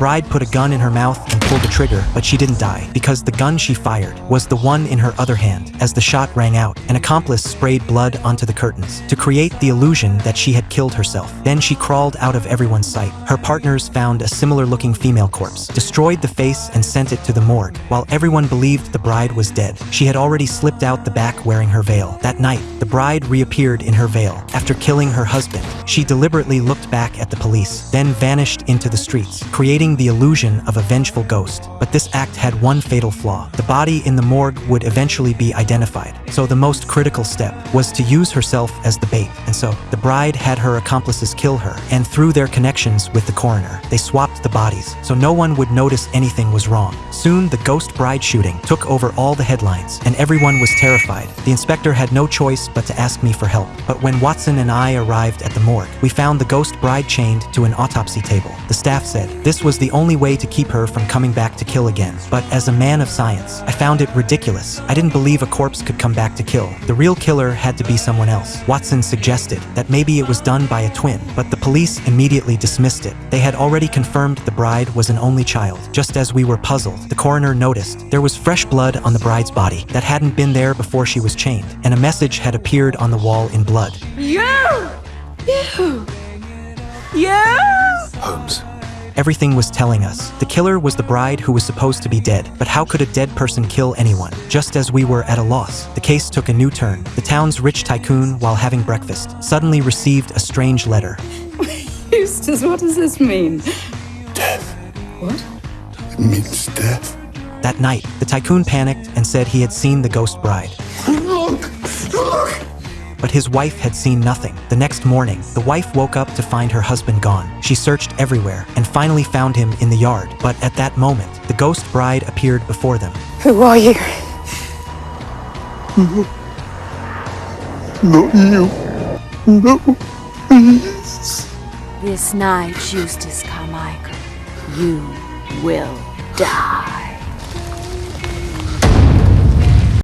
bride put a gun in her mouth and pulled the trigger, but she didn't die, because the gun she fired was the one in her other hand. As the shot rang out, an accomplice sprayed blood onto the curtains to create the illusion that she had killed herself. Then she crawled out of everyone's sight. Her partners found a similar-looking female corpse, destroyed the face and sent it to the morgue. While everyone believed the bride was dead, she had already slipped out the back wearing her veil. That night, the bride reappeared in her veil. After killing her husband, she deliberately looked back at the police, then vanished into the streets, creating the illusion of a vengeful ghost. But this act had one fatal flaw. The body in the morgue would eventually be identified. So the most critical step was to use herself as the bait. And so, the bride had her accomplices kill her, and through their connections with the coroner, they swapped the bodies, so no one would notice anything was wrong. Soon, the ghost bride shooting took over all the headlines, and everyone was terrified. The inspector had no choice but to ask me for help. But when Watson and I arrived at the morgue, we found the ghost bride chained to an autopsy table. The staff said this was the only way to keep her from coming back to kill again. But as a man of science, I found it ridiculous. I didn't believe a corpse could come back to kill. The real killer had to be someone else. Watson suggested that maybe it was done by a twin, but the police immediately dismissed it. They had already confirmed the bride was an only child. Just as we were puzzled, the coroner noticed there was fresh blood on the bride's body that hadn't been there before she was chained, and a message had appeared on the wall in blood. You! Holmes. Everything was telling us the killer was the bride who was supposed to be dead. But how could a dead person kill anyone? Just as we were at a loss, the case took a new turn. The town's rich tycoon, while having breakfast, suddenly received a strange letter. Eustace, what does this mean? Death. What? It means death. That night, the tycoon panicked and said he had seen the ghost bride. Look! Look! But his wife had seen nothing. The next morning, the wife woke up to find her husband gone. She searched everywhere and finally found him in the yard. But at that moment, the ghost bride appeared before them. Who are you? Not you. No, please. This night, Eustace Carmichael, you will die.